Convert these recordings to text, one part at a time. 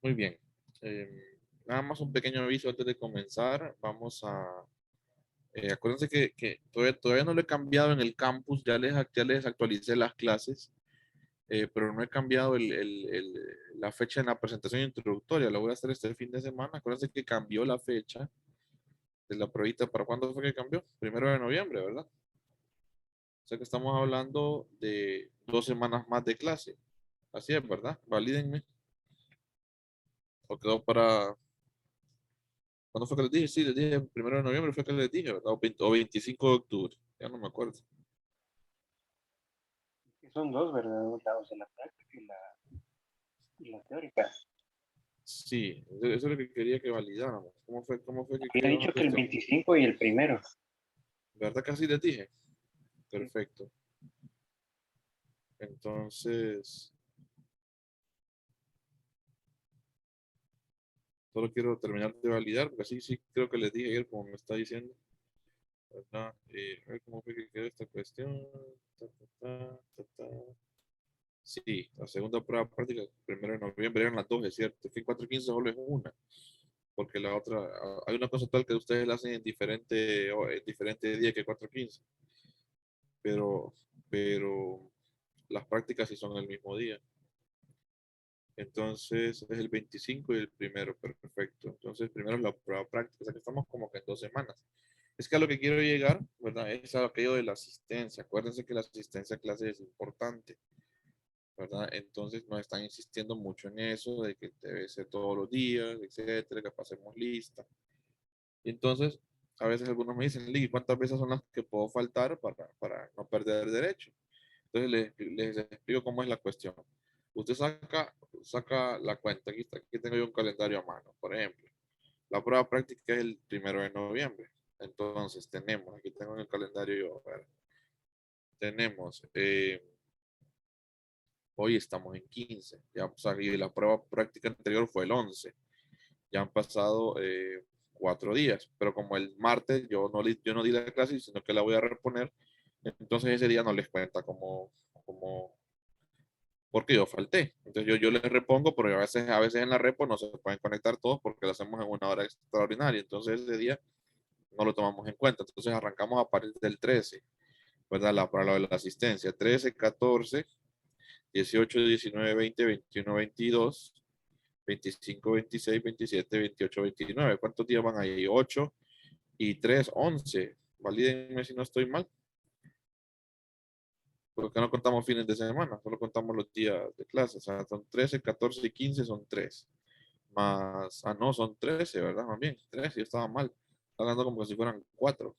Muy bien. Nada más un pequeño aviso antes de comenzar. Vamos a... acuérdense que todavía no lo he cambiado en el campus. Ya les actualicé las clases, pero no he cambiado la fecha en la presentación introductoria. Lo voy a hacer este fin de semana. Acuérdense que cambió la fecha de la pruebita. ¿Para cuándo fue que cambió? 1 de noviembre, ¿verdad? O sea que estamos hablando de 2 semanas más de clase. Así es, ¿verdad? Valídenme. O quedó para... ¿Cuándo fue que les dije? Sí, les dije 1 de noviembre fue que les dije, ¿verdad? O 25 de octubre. Ya no me acuerdo. Que son dos, ¿verdad? Lados de la práctica y la teórica. Sí, eso es lo que quería que validáramos. ¿Cómo fue que Había quedó la dicho que el cuestión? 25 y el primero. ¿Verdad que así les dije? Sí. Perfecto. Entonces, solo quiero terminar de validar, porque así sí creo que les dije ayer, como me está diciendo. ¿Verdad? A ver cómo fue que quedó esta cuestión. Ta, ta, ta, ta, ta. Sí, la segunda prueba práctica, 1 de noviembre, eran las dos, es cierto. Es que 4:15 solo es una, porque la otra, hay una cosa tal que ustedes la hacen en diferente día que 4:15, pero las prácticas sí son el mismo día. Entonces es el 25 y el primero, perfecto. Entonces primero es la prueba práctica, o sea que estamos como que en 2 semanas. Es que a lo que quiero llegar, ¿verdad? Es a aquello de la asistencia. Acuérdense que la asistencia a clase es importante, ¿verdad? Entonces nos están insistiendo mucho en eso, de que debe ser todos los días, etcétera, que pasemos lista. Y entonces, a veces algunos me dicen, Lee, ¿cuántas veces son las que puedo faltar para no perder derecho? Entonces les explico cómo es la cuestión. Usted saca la cuenta, aquí tengo yo un calendario a mano, por ejemplo. La prueba práctica es el 1 de noviembre. Entonces tenemos, aquí tengo en el calendario yo, a ver, tenemos, hoy estamos en 15, ya, o sea, y la prueba práctica anterior fue el 11. Ya han pasado 4 días, pero como el martes yo no di la clase, sino que la voy a reponer, entonces ese día no les cuenta como porque yo falté. Entonces yo les repongo, pero a veces en la repo no se pueden conectar todos porque lo hacemos en una hora extraordinaria, entonces ese día no lo tomamos en cuenta. Entonces arrancamos a partir del 13, ¿verdad? Para lo de la asistencia, 13, 14, 18, 19, 20, 21, 22, 25, 26, 27, 28, 29. ¿Cuántos días van ahí? 8 y 3, 11. Valídenme si no estoy mal. Porque no contamos fines de semana, solo contamos los días de clase. O sea, son 13, 14 y 15 son 3. Más, no, son 13, ¿verdad? Más bien, 13, yo estaba mal. Estaba hablando como si fueran 4,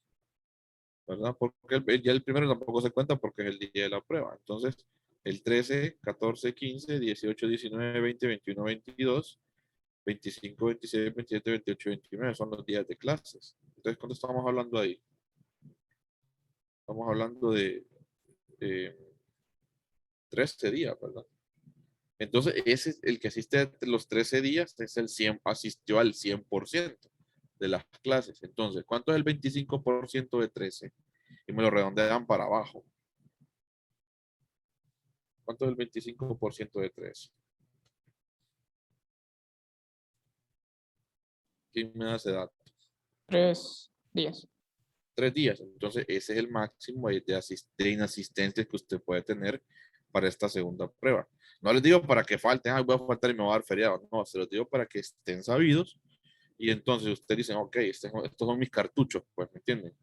¿verdad? Porque ya el primero tampoco se cuenta porque es el día de la prueba. Entonces, el 13, 14, 15, 18, 19, 20, 21, 22, 25, 26, 27, 28, 29 son los días de clases. Entonces, ¿cuánto estamos hablando ahí? Estamos hablando de eh, 13 días, ¿verdad? Entonces, ese es el que asiste los 13 días, es el 100, asistió al 100% de las clases. Entonces, ¿cuánto es el 25% de 13? Y me lo redondean para abajo. ¿Cuánto es el 25% de 13? ¿Quién me da ese dato? 3 días. 3 días. Entonces, ese es el máximo de inasistencia que usted puede tener para esta segunda prueba. No les digo para que falten, voy a faltar y me voy a dar feriado. No, se los digo para que estén sabidos. Y entonces ustedes dicen, ok, estos son mis cartuchos, pues, ¿me entienden?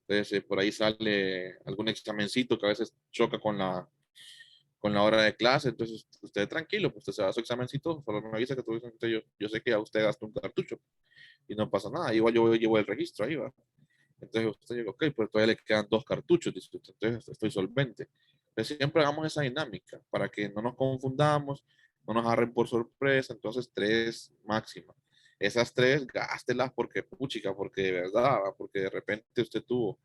Entonces, por ahí sale algún examencito que a veces choca con la hora de clase. Entonces, usted tranquilo, pues usted se va a su examencito, solo me avisa que tú dices, yo sé que ya usted gastó un cartucho y no pasa nada. Igual yo llevo el registro ahí, va. Entonces usted dice, ok, pero todavía le quedan 2 cartuchos, dice usted, entonces estoy solvente. Entonces siempre hagamos esa dinámica para que no nos confundamos, no nos agarren por sorpresa, entonces 3 máxima. Esas 3, gástelas porque, puchica, porque de verdad, porque de repente usted tuvo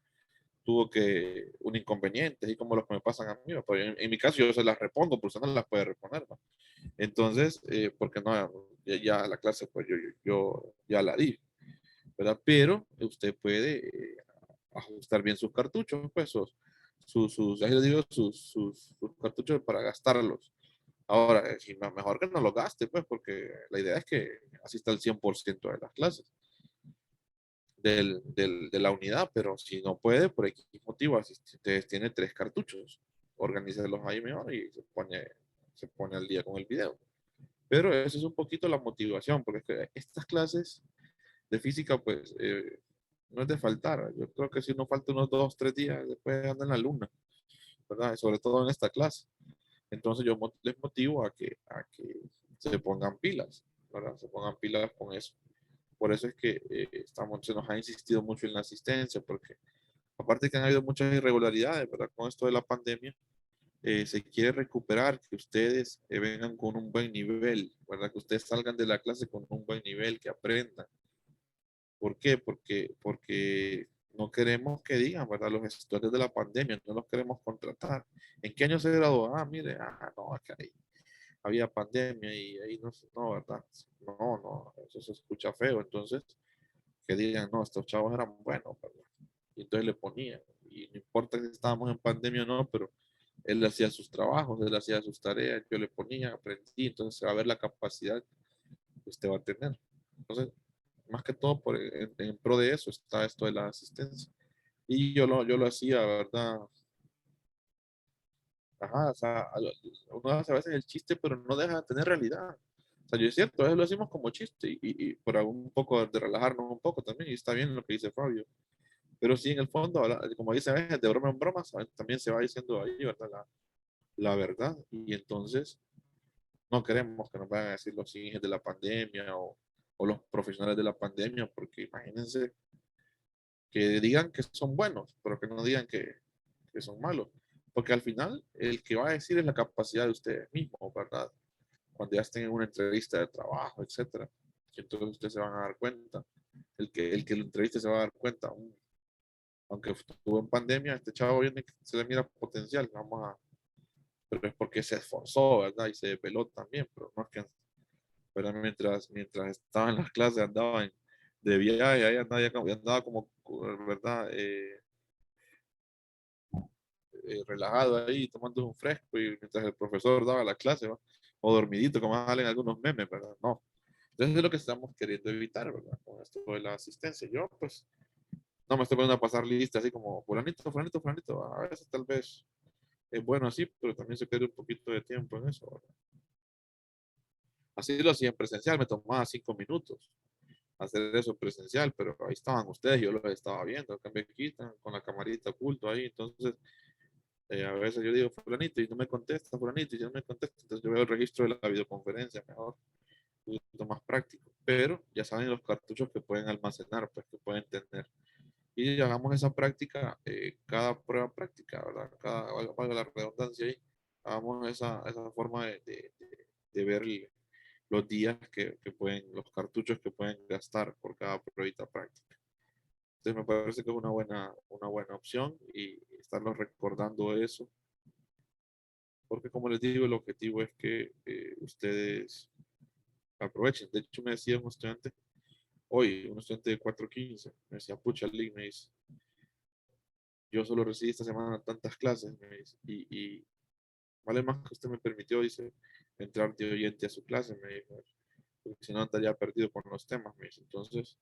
que un inconveniente, así como los que me pasan a mí, pero en mi caso yo se las repongo, pero usted no las puede reponer, ¿no? Entonces, porque no, ya la clase, pues yo ya la di, ¿verdad? Pero usted puede ajustar bien sus cartuchos, pues ya les digo, sus cartuchos para gastarlos Ahora, si mejor que no lo gaste, pues, porque la idea es que asista el 100% de las clases de la unidad, pero si no puede, por X motivo, si ustedes tiene 3 cartuchos, organícelos ahí mejor y se pone al día con el video. Pero eso es un poquito la motivación, porque es que estas clases de física, pues, no es de faltar. Yo creo que si uno falta unos 2, 3 días, después anda en la luna, ¿verdad? Sobre todo en esta clase. Entonces yo les motivo a que se pongan pilas, ¿verdad? Se pongan pilas con eso. Por eso es que se nos ha insistido mucho en la asistencia, porque aparte que han habido muchas irregularidades, ¿verdad? Con esto de la pandemia, se quiere recuperar, que ustedes vengan con un buen nivel, ¿verdad? Que ustedes salgan de la clase con un buen nivel, que aprendan. ¿Por qué? Porque no queremos que digan, ¿verdad? Los estudiantes de la pandemia, no los queremos contratar. ¿En qué año se graduó? Ah, mire, no, acá había pandemia y ahí no, no, ¿verdad? No, no, eso se escucha feo. Entonces, que digan, no, estos chavos eran buenos, ¿verdad? Y entonces le ponían. Y no importa si estábamos en pandemia o no, pero él hacía sus trabajos, él hacía sus tareas, yo le ponía, aprendí, entonces se va a ver la capacidad que usted va a tener. Entonces, más que todo en pro de eso está esto de la asistencia. Y yo lo hacía, ¿verdad? Ajá, o sea, uno hace a veces el chiste, pero no deja de tener realidad. O sea, yo es cierto, a veces lo decimos como chiste y por un poco de relajarnos un poco también, y está bien lo que dice Fabio. Pero sí, en el fondo, como dice a veces, de broma en broma, también se va diciendo ahí, ¿verdad? La verdad. Y entonces, no queremos que nos vayan a decir los inges de la pandemia o los profesionales de la pandemia, porque imagínense que digan que son buenos, pero que no digan que son malos. Porque al final, el que va a decir es la capacidad de ustedes mismos, ¿verdad? Cuando ya estén en una entrevista de trabajo, etcétera. Y entonces ustedes se van a dar cuenta. El que lo entreviste se va a dar cuenta. Aunque estuvo en pandemia, este chavo viene que se le mira potencial. Pero es porque se esforzó, ¿verdad? Y se desveló también. Pero no es que, pero mientras estaba en las clases, andaba de viaje, ahí andaba como, ¿verdad? Relajado ahí, tomando un fresco y mientras el profesor daba la clase, ¿va? O dormidito, como salen algunos memes, ¿verdad? No. Entonces es lo que estamos queriendo evitar, ¿verdad? Con esto de la asistencia. Yo, pues, no me estoy poniendo a pasar lista así como fulanito, fulanito, fulanito. A veces tal vez es bueno así, pero también se pierde un poquito de tiempo en eso, ¿verdad? Así lo hacía en presencial, me tomaba 5 minutos hacer eso presencial, pero ahí estaban ustedes, yo los estaba viendo, acá me quitan con la camarita oculto ahí, entonces a veces yo digo fulanito y no me contesta, fulanito y no me contesta, entonces yo veo el registro de la videoconferencia mejor, un poquito más práctico, pero ya saben los cartuchos que pueden almacenar, pues que pueden tener. Y hagamos esa práctica, cada prueba práctica, ¿verdad? Valga la redundancia ahí, hagamos esa forma de ver los días que pueden, los cartuchos que pueden gastar por cada pruebita práctica. Entonces me parece que es una buena opción y estarlos recordando eso, porque como les digo, el objetivo es que ustedes aprovechen. De hecho, me decía un estudiante, hoy, un estudiante de 415, me decía, pucha, Lee, me dice, yo solo recibí esta semana tantas clases, me dice, y vale más que usted me permitió, dice, entrar de oyente a su clase, me dijo, porque si no estaría perdido con los temas, me dice. Entonces,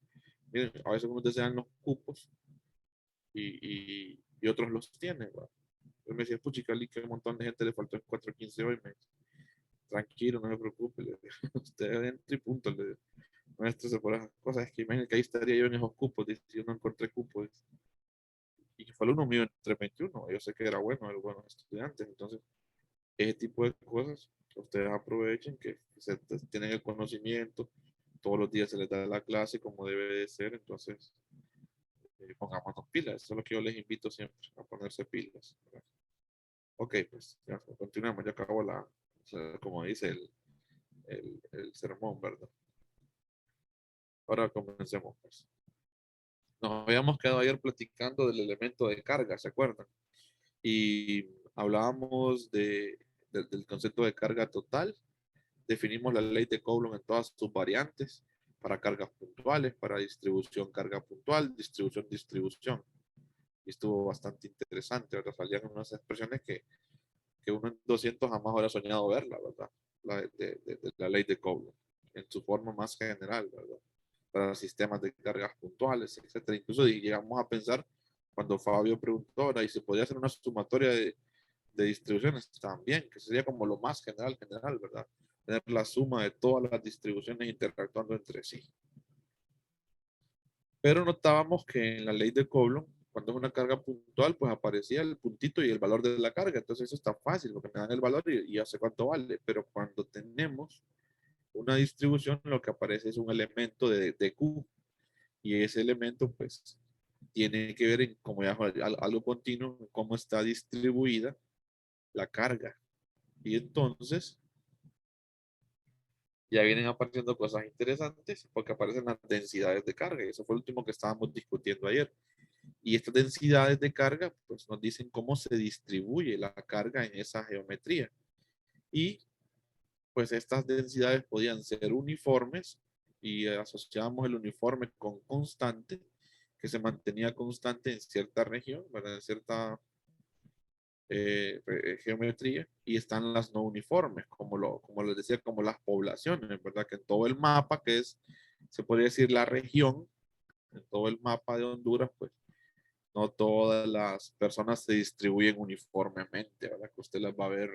miren, a veces uno desean los cupos y otros los tienen, ¿va? Entonces me decía, puchica, Lee, que un montón de gente le faltó en 415 hoy, me dice, tranquilo, no me preocupe, le digo, usted entra y punto, le digo, no estrese por esas cosas, es que imagínate que ahí estaría yo en esos cupos, dice, yo no encontré cupos, dice, y que fue el uno mío entre 21, yo sé que era bueno, el buenos estudiantes, entonces, ese tipo de cosas, ustedes aprovechen que tienen el conocimiento, todos los días se les da la clase como debe de ser, entonces, pongámonos pilas, eso es lo que yo les invito siempre, a ponerse pilas, ¿verdad? Ok, pues, ya, continuamos, ya acabó o sea, como dice el sermón, ¿verdad? Ahora comencemos, pues. Nos habíamos quedado ayer platicando del elemento de carga, ¿se acuerdan? Y hablábamos del concepto de carga total. Definimos la ley de Coulomb en todas sus variantes para cargas puntuales, para distribución, carga puntual, distribución, distribución. Y estuvo bastante interesante, ¿verdad? Salían unas expresiones que que uno en 200 jamás hubiera soñado verla, ¿verdad? De la ley de Coulomb, en su forma más general, ¿verdad? Para sistemas de cargas puntuales, etcétera. Incluso llegamos a pensar, cuando Fabio preguntó, ¿verdad? Y se podía hacer una sumatoria de distribuciones también, que sería como lo más general, ¿verdad? Tener la suma de todas las distribuciones interactuando entre sí. Pero notábamos que en la ley de Coulomb, cuando es una carga puntual, pues aparecía el puntito y el valor de la carga. Entonces eso está fácil, porque me dan el valor y ya sé cuánto vale. Pero cuando tenemos una distribución, lo que aparece es un elemento de Q. Y ese elemento, pues, tiene que ver en, como ya algo continuo, en cómo está distribuida la carga. Y entonces ya vienen apareciendo cosas interesantes porque aparecen las densidades de carga. Y eso fue el último que estábamos discutiendo ayer. Y estas densidades de carga, pues nos dicen cómo se distribuye la carga en esa geometría. Y pues estas densidades podían ser uniformes y asociamos el uniforme con constante, que se mantenía constante en cierta región, ¿verdad? En cierta geometría, y están las no uniformes, como les decía, como las poblaciones, ¿verdad? Que en todo el mapa, que es, se podría decir la región, en todo el mapa de Honduras, pues no todas las personas se distribuyen uniformemente, ¿verdad? Que usted las va a ver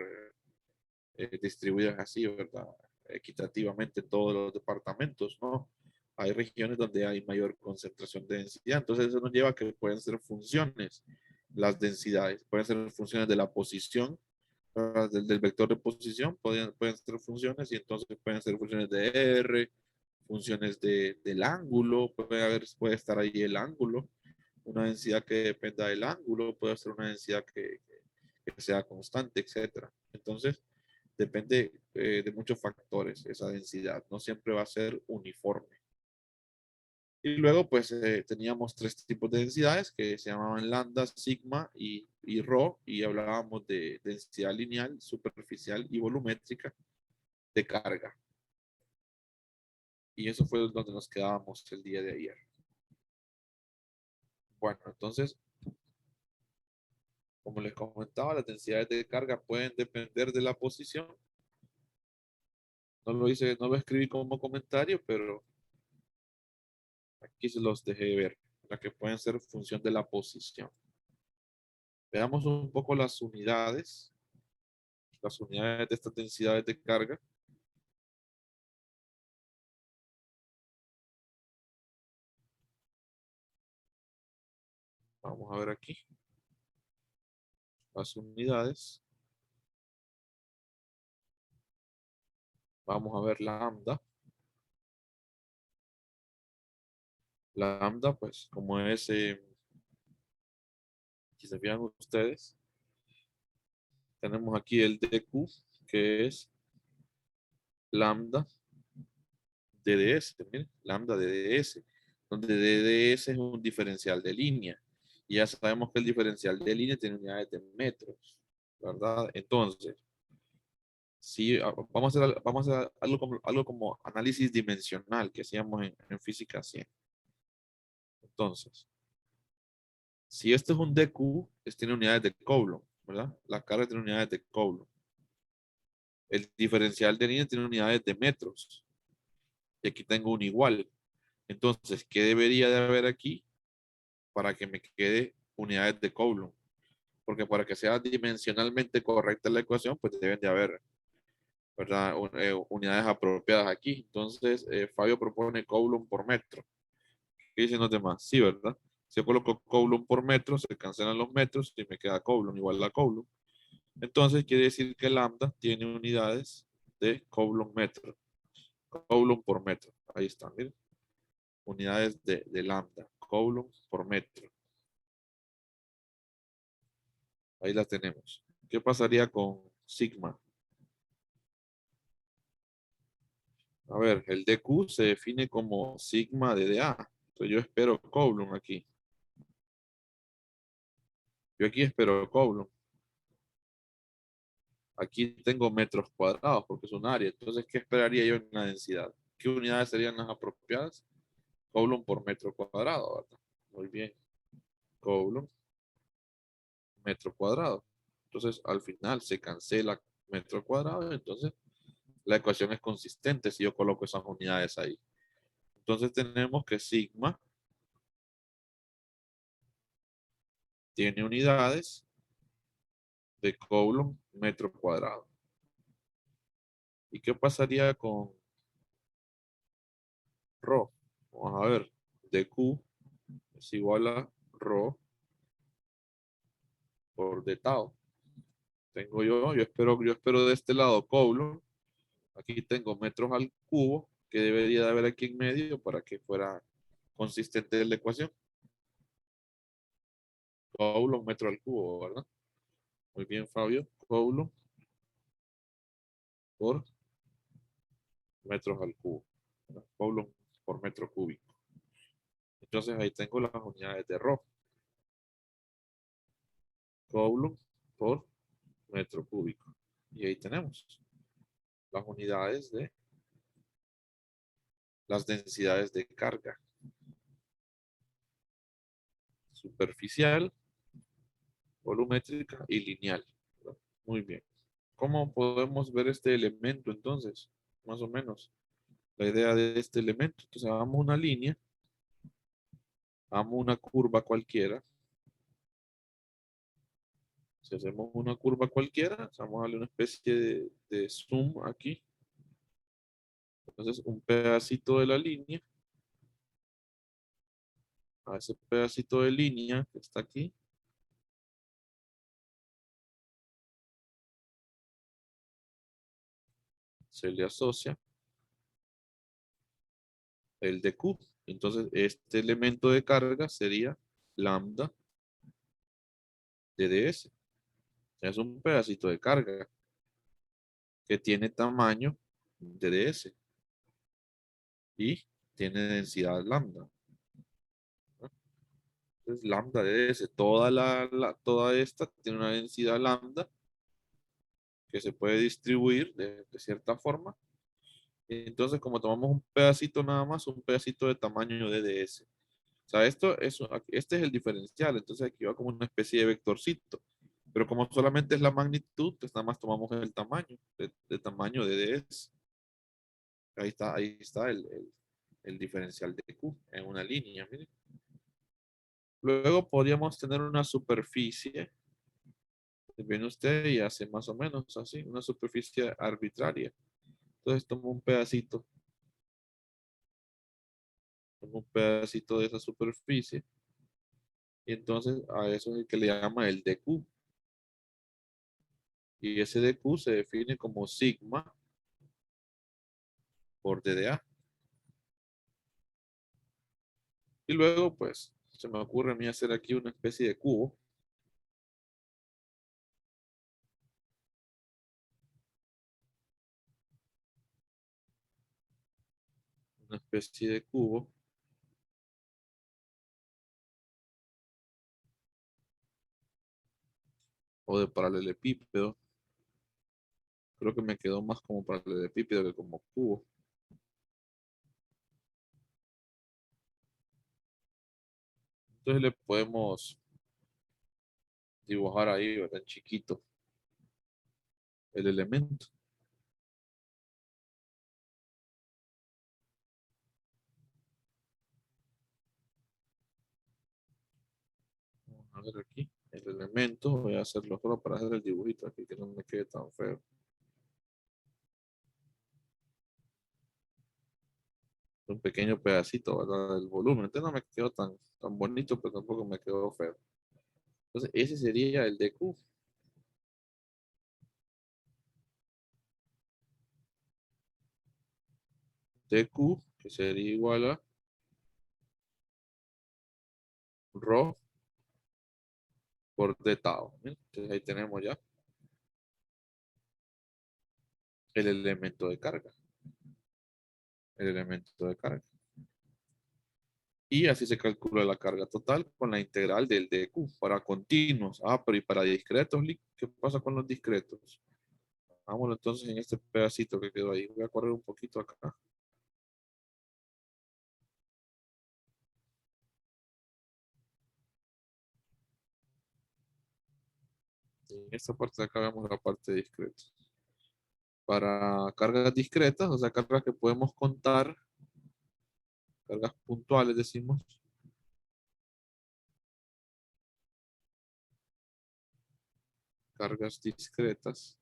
distribuidas así, ¿verdad? Equitativamente en todos los departamentos, ¿no? Hay regiones donde hay mayor concentración de densidad, entonces eso nos lleva a que pueden ser funciones las densidades, pueden ser funciones de la posición, del vector de posición, pueden ser funciones y entonces pueden ser funciones de R, funciones del ángulo, puede estar ahí el ángulo, una densidad que dependa del ángulo, puede ser una densidad que sea constante, etcétera. Entonces, depende de muchos factores esa densidad, no siempre va a ser uniforme. Y luego, pues, teníamos tres tipos de densidades que se llamaban lambda, sigma y rho, y hablábamos de densidad lineal, superficial y volumétrica de carga. Y eso fue donde nos quedábamos el día de ayer. Bueno, entonces, como les comentaba, las densidades de carga pueden depender de la posición. No lo hice, no lo escribí como comentario, pero aquí se los dejé ver, la que pueden ser función de la posición. Veamos un poco las unidades de estas densidades de carga. Vamos a ver aquí las unidades. Vamos a ver lambda. Lambda, pues, como es, si se fijan ustedes, tenemos aquí el dq, que es lambda DDS, miren, lambda DDS, donde DDS es un diferencial de línea. Y ya sabemos que el diferencial de línea tiene unidades de metros, ¿verdad? Entonces, si vamos a hacer algo como análisis dimensional que hacíamos en física 100. Entonces, si este es un dq, tiene unidades de Coulomb, ¿verdad? La carga tiene unidades de Coulomb. El diferencial de línea tiene unidades de metros. Y aquí tengo un igual. Entonces, ¿qué debería de haber aquí para que me quede unidades de Coulomb? Porque para que sea dimensionalmente correcta la ecuación, pues deben de haber, ¿verdad? Unidades apropiadas aquí. Entonces, Fabio propone Coulomb por metro. ¿Qué dicen los demás? Sí, ¿verdad? Si yo coloco Coulomb por metro, se cancelan los metros y me queda Coulomb igual a Coulomb. Entonces quiere decir que lambda tiene unidades de Coulomb metro. Coulomb por metro. Ahí están, miren. Unidades de lambda. Coulomb por metro. Ahí la tenemos. ¿Qué pasaría con sigma? A ver, el dq se define como sigma de dA. Entonces yo espero Coulomb aquí. Yo aquí espero Coulomb. Aquí tengo metros cuadrados porque es un área. Entonces, ¿qué esperaría yo en la densidad? ¿Qué unidades serían las apropiadas? Coulomb por metro cuadrado, ¿verdad? Muy bien. Coulomb, metro cuadrado. Entonces, al final se cancela metro cuadrado, entonces la ecuación es consistente si yo coloco esas unidades ahí. Entonces tenemos que sigma tiene unidades de Coulomb metro cuadrado. ¿Y qué pasaría con Rho? Vamos a ver, dQ es igual a Rho por d tau. Tengo yo espero de este lado Coulomb. Aquí tengo metros al cubo, que debería de haber aquí en medio para que fuera consistente la ecuación. Coulomb metro al cubo, ¿verdad? Muy bien, Fabio. Coulomb por metros al cubo. ¿Verdad? Coulomb por metro cúbico. Entonces ahí tengo las unidades de Rho. Coulomb por metro cúbico. Y ahí tenemos las unidades de las densidades de carga. Superficial, volumétrica y lineal. ¿Verdad? Muy bien. ¿Cómo podemos ver este elemento entonces? Más o menos. La idea de este elemento. Entonces hagamos una línea. Hagamos una curva cualquiera. Si hacemos una curva cualquiera, vamos a darle una especie de zoom aquí. Entonces un pedacito de la línea. A ese pedacito de línea que está aquí. Se le asocia el de Q. Entonces, este elemento de carga sería lambda de ds. Es un pedacito de carga que tiene tamaño de ds y tiene densidad lambda. Entonces, lambda de ds, toda esta tiene una densidad lambda que se puede distribuir de cierta forma. Entonces, como tomamos un pedacito nada más, un pedacito de tamaño de ds. O sea, este es el diferencial. Entonces aquí va como una especie de vectorcito. Pero como solamente es la magnitud, pues nada más tomamos el tamaño, de tamaño de ds. Ahí está el diferencial de Q en una línea. Miren. Luego podríamos tener una superficie. Viene usted y hace más o menos así, una superficie arbitraria. Entonces tomo un pedacito de esa superficie. Y entonces a eso es el que le llama el dq. Y ese dq se define como sigma por dda. Y luego, pues, se me ocurre a mí hacer aquí una especie de cubo. Una especie de cubo. O de paralelepípedo. Creo que me quedó más como paralelepípedo que como cubo. Entonces le podemos dibujar ahí, ¿verdad? En chiquito el elemento. Vamos a ver aquí el elemento. Voy a hacerlo solo para hacer el dibujito aquí que no me quede tan feo. Un pequeño pedacito, ¿verdad? Del volumen. Entonces no me quedó tan bonito, pero tampoco me quedó feo. Entonces ese sería el dq. dq, que sería igual a rho por d tau. Entonces ahí tenemos ya el elemento de carga. El elemento de carga. Y así se calcula la carga total con la integral del dq para continuos. Pero y para discretos, ¿qué pasa con los discretos? Vámonos entonces en este pedacito que quedó ahí. Voy a correr un poquito acá. esta parte de acá vemos la parte discreta. Para cargas discretas, o sea, cargas que podemos contar, cargas puntuales decimos, cargas discretas.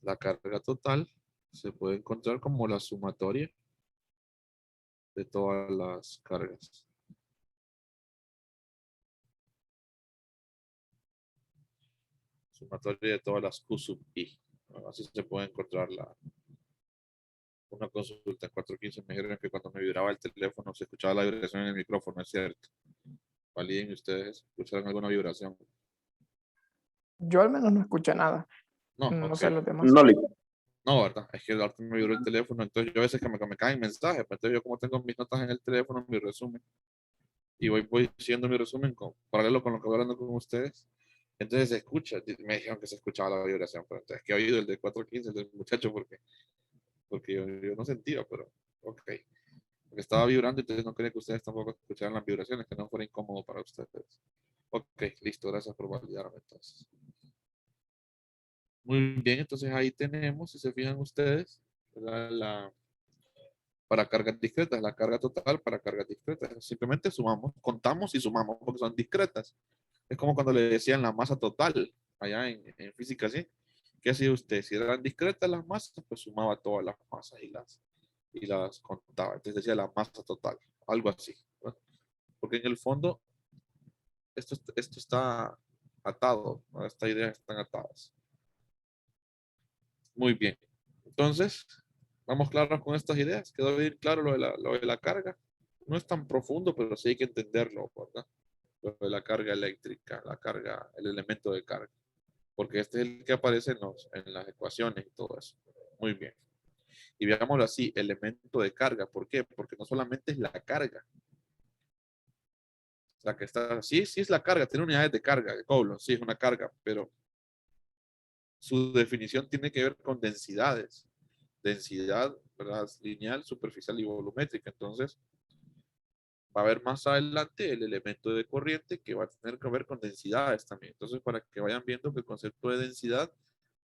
La carga total se puede encontrar como la sumatoria de todas las cargas. Sumatoria de todas las Q sub I. Bueno, así se puede encontrar una consulta en 415. Me dijeron que cuando me vibraba el teléfono se escuchaba la vibración en el micrófono, es cierto. Validen ustedes, escucharon alguna vibración. Yo al menos no escuché nada. No, No ok. sé los demás. No le. No, ¿verdad? Es que ahorita me vibró el teléfono, entonces yo a veces que me caen mensajes, pues entonces yo como tengo mis notas en el teléfono, mi resumen, y voy haciendo mi resumen paralelo con lo que voy hablando con ustedes, entonces se escucha, me dijeron que se escuchaba la vibración, pero entonces que he oído el de 415, el del muchacho, porque yo no sentía, pero ok. Porque estaba vibrando, entonces no quería que ustedes tampoco escucharan las vibraciones, que no fuera incómodo para ustedes. Ok, listo, gracias por validarme entonces. Muy bien, entonces ahí tenemos, si se fijan ustedes, para cargas discretas, la carga total para cargas discretas. Simplemente sumamos, contamos y sumamos porque son discretas. Es como cuando le decían la masa total, allá en física, ¿sí? ¿Qué hacía usted? Si eran discretas las masas, pues sumaba todas las masas y las contaba. Entonces decía la masa total, algo así, ¿no? Porque en el fondo esto está atado, ¿no? Estas ideas están atadas. Muy bien. Entonces, vamos claros con estas ideas. ¿Quedó bien claro lo de la carga? No es tan profundo, pero sí hay que entenderlo, ¿verdad? Lo de la carga eléctrica, la carga, el elemento de carga. Porque este es el que aparece en las ecuaciones y todo eso. Muy bien. Y veámoslo así, elemento de carga. ¿Por qué? Porque no solamente es la carga. La que está, sí es la carga, tiene unidades de carga, de Coulomb, sí es una carga, pero su definición tiene que ver con densidades. Densidad, ¿verdad? Lineal, superficial y volumétrica. Entonces, va a haber más adelante el elemento de corriente que va a tener que ver con densidades también. Entonces, para que vayan viendo que el concepto de densidad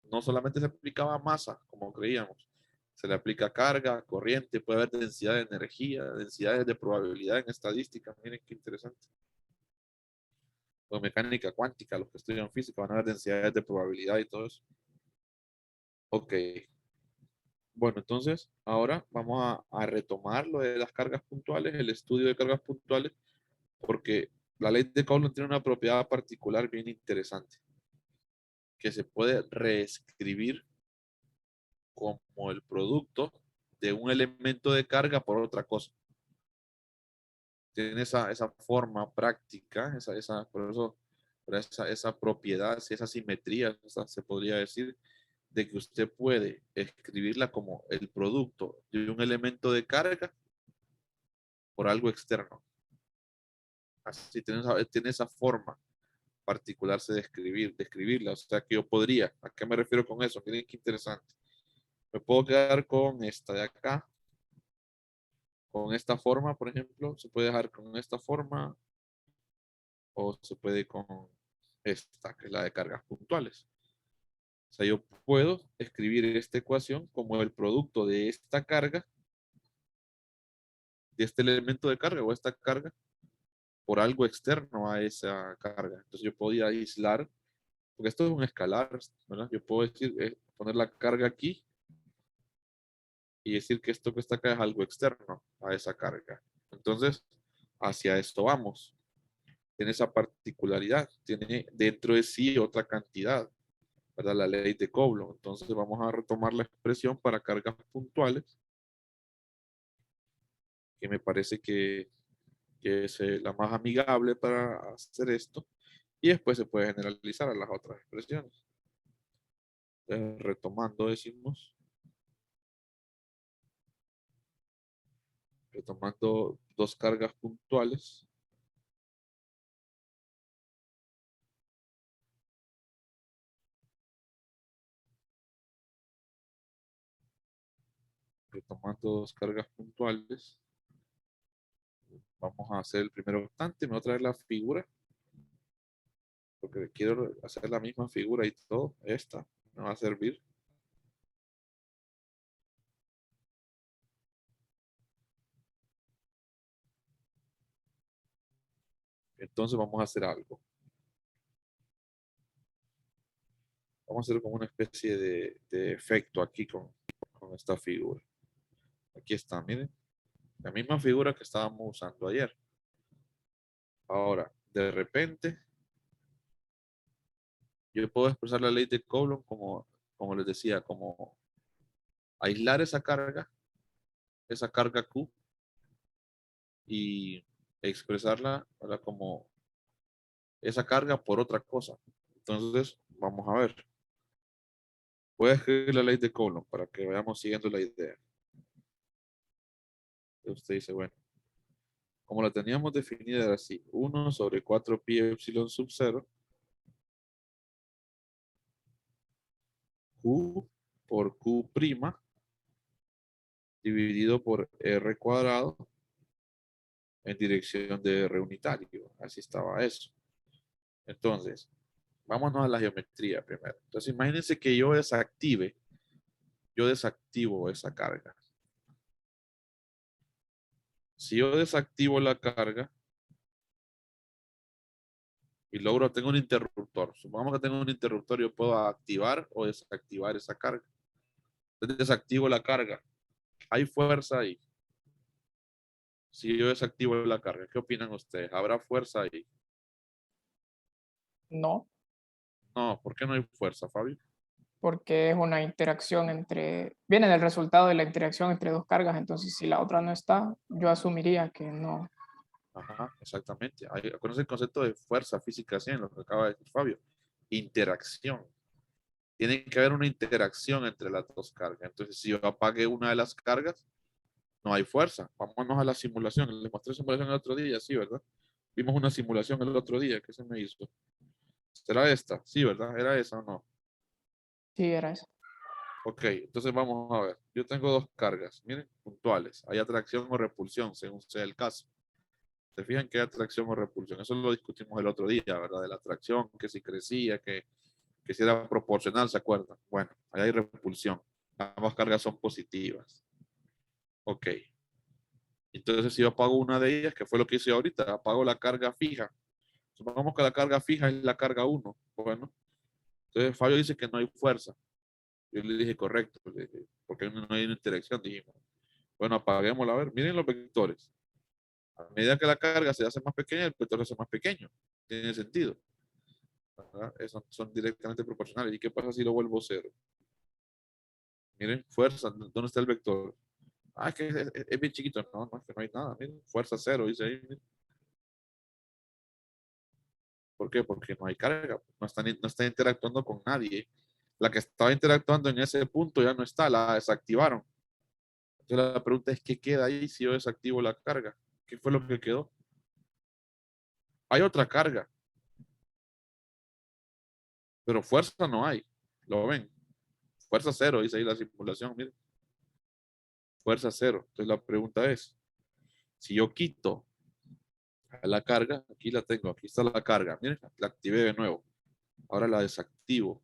no solamente se aplicaba a masa, como creíamos, se le aplica carga, corriente, puede haber densidad de energía, densidades de probabilidad en estadística. Miren qué interesante. O mecánica cuántica, los que estudian física van a ver densidades de probabilidad y todo eso. Ok. Bueno, entonces ahora vamos a retomar lo de las cargas puntuales, el estudio de cargas puntuales, porque la ley de Coulomb tiene una propiedad particular bien interesante, que se puede reescribir como el producto de un elemento de carga por otra cosa. Tiene esa forma práctica, por eso, esa propiedad, esa simetría, se podría decir, de que usted puede escribirla como el producto de un elemento de carga por algo externo. Así tiene esa forma particular de escribirla. O sea que yo podría, ¿a qué me refiero con eso? Miren qué interesante. Me puedo quedar con esta de acá, con esta forma, por ejemplo. Se puede dejar con esta forma o se puede con esta, que es la de cargas puntuales. O sea, yo puedo escribir esta ecuación como el producto de esta carga, de este elemento de carga o esta carga, por algo externo a esa carga. Entonces yo podía aislar, porque esto es un escalar, ¿verdad? Yo puedo decir, poner la carga aquí y decir que esto que está acá es algo externo a esa carga. Entonces, hacia esto vamos. Tiene esa particularidad, tiene dentro de sí otra cantidad, ¿verdad? La ley de Coulomb. Entonces, vamos a retomar la expresión para cargas puntuales, que me parece que es la más amigable para hacer esto. Y después se puede generalizar a las otras expresiones. Entonces, retomando, decimos, retomando dos cargas puntuales. Retomando dos cargas puntuales. vamos a hacer el primer obstante. Me voy a traer la figura. Porque quiero hacer la misma figura y todo. Esta me va a servir. Entonces vamos a hacer algo. Vamos a hacer como una especie de efecto aquí con esta figura. Aquí está, miren. La misma figura que estábamos usando ayer. Ahora, de repente, yo puedo expresar la ley de Coulomb como les decía, como aislar esa carga Q, y expresarla, ¿verdad?, como esa carga por otra cosa. Entonces, vamos a ver. Voy a escribir la ley de Coulomb para que vayamos siguiendo la idea. Usted dice, bueno, como la teníamos definida era así, 1 sobre 4 pi epsilon sub 0, Q por Q prima, dividido por R cuadrado en dirección de R unitario. Así estaba eso. Entonces, vámonos a la geometría primero. Entonces, imagínense que yo desactivo esa carga. Si yo desactivo la carga y tengo un interruptor. Supongamos que tengo un interruptor, yo puedo activar o desactivar esa carga. Entonces, desactivo la carga. Hay fuerza ahí. Si yo desactivo la carga, ¿qué opinan ustedes? ¿Habrá fuerza ahí? No, No, ¿por qué no hay fuerza, Fabio? porque es una interacción viene del resultado de la interacción entre dos cargas, entonces si la otra no está, yo asumiría que no. Ajá, exactamente. Conoce el concepto de fuerza física, así en lo que acaba de decir Fabio. Interacción. Tiene que haber una interacción entre las dos cargas. Entonces, si yo apague una de las cargas, no hay fuerza. Vámonos a la simulación. Les mostré simulación el otro día, sí, ¿verdad? Vimos una simulación el otro día. ¿Qué se me hizo? ¿Será esta? Sí, ¿verdad? ¿Era esa o no? Sí, era eso. Ok, entonces vamos a ver. Yo tengo dos cargas, miren, puntuales. Hay atracción o repulsión, según sea el caso. ¿Se fijan que hay atracción o repulsión? Eso lo discutimos el otro día, ¿verdad? De la atracción, que si crecía, que si era proporcional, ¿se acuerdan? Bueno, ahí hay repulsión. Ambas cargas son positivas. Ok. Entonces, si yo apago una de ellas, que fue lo que hice ahorita, apago la carga fija. Supongamos que la carga fija es la carga 1. Bueno, entonces Fabio dice que no hay fuerza. Yo le dije correcto, porque no hay una interacción, dijimos. Bueno, apaguémosla. A ver, miren los vectores. A medida que la carga se hace más pequeña, el vector se hace más pequeño. Tiene sentido. Son directamente proporcionales. ¿Y qué pasa si lo vuelvo cero? Miren, fuerza, ¿dónde está el vector? Ah, es que es bien chiquito. No, no, es que no hay nada. Miren, fuerza cero, dice ahí. Miren. ¿Por qué? Porque no hay carga. No está interactuando con nadie. La que estaba interactuando en ese punto ya no está, la desactivaron. Entonces la pregunta es, ¿qué queda ahí si yo desactivo la carga? ¿Qué fue lo que quedó? Hay otra carga, pero fuerza no hay. ¿Lo ven? Fuerza cero, dice ahí la simulación, miren. Fuerza cero. Entonces la pregunta es, si yo quito a la carga, aquí la tengo, aquí está la carga, miren, la activé de nuevo. Ahora la desactivo.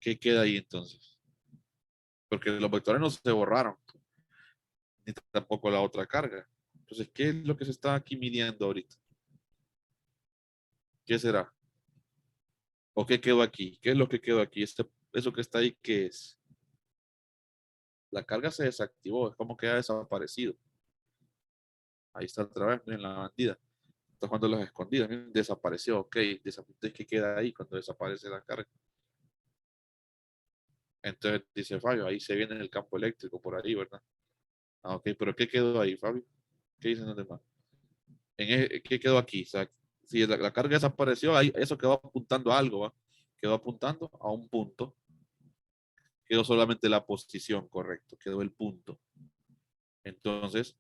¿Qué queda ahí entonces? Porque los vectores no se borraron, ni tampoco la otra carga. Entonces, ¿qué es lo que se está aquí midiendo ahorita? ¿Qué será? ¿O qué quedó aquí? ¿Qué es lo que quedó aquí? Eso que está ahí, ¿qué es? La carga se desactivó, es como que ha desaparecido. Ahí está otra vez, miren la bandida. Está jugando las escondidas, miren, desapareció, ok. Entonces, ¿qué queda ahí cuando desaparece la carga? Entonces dice Fabio, ahí se viene el campo eléctrico por ahí, ¿verdad? Ah, ok, pero ¿qué quedó ahí, Fabio? ¿Qué dicen los demás? ¿Qué quedó aquí? O sea, si la carga desapareció, ahí, eso quedó apuntando a algo, ¿va? Quedó apuntando a un punto. Quedó solamente la posición, correcto, quedó el punto. Entonces,